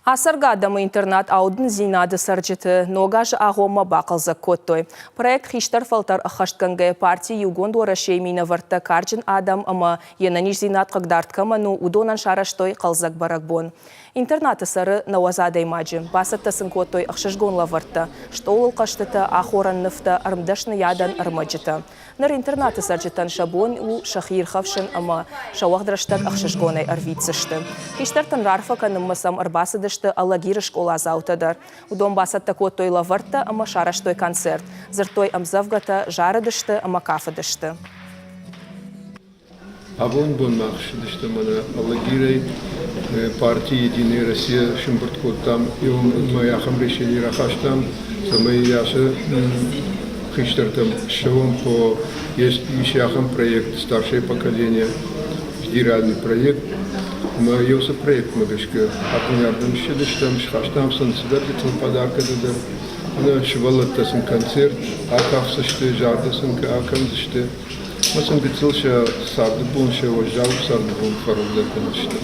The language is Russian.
Асаргадамы интернат аудын зинады сарджеті ногаж ағома бақылзы көттой. Проект хиштар фалтар ахаштканга партии югонду рашеймина варта карджин адам ама енаниш зинат қағдарткаману удонан шараштой қалзак баракбон. Интернаты сары науазадай маджи. Басаттасын көттой ақшашгонла варта. Штоулыл қаштыта ахоран ныфта армдашны ядан армаджита. Нар интернаты сарджетан шабон у шахир хавшын ама шауақдраштат ақшашгонай арвицышты. Хиштартан рарфа каныммасам арбасыдышты аллагиры школа заутадар. Удон басатта көттой лаварта ама шараштой концерт. Зыртой амзавгата жарыдышты ама кафыдышты. Абон махшидышты мана аллагирай партии Единая Россия шимбурткоттам и маяхам решение рахаштам самой ясы хиштартам шевом по есть ищахам проект старшее поколение федеральный проект мы явился проект магашка апунярдам шидыштам шхаштам санцидарлитл подарка дадыр она швалаттасын концерт акавсышты жардысын акамдышты Масам бицился сарды бун шево жал сарды бун фарулда кончта.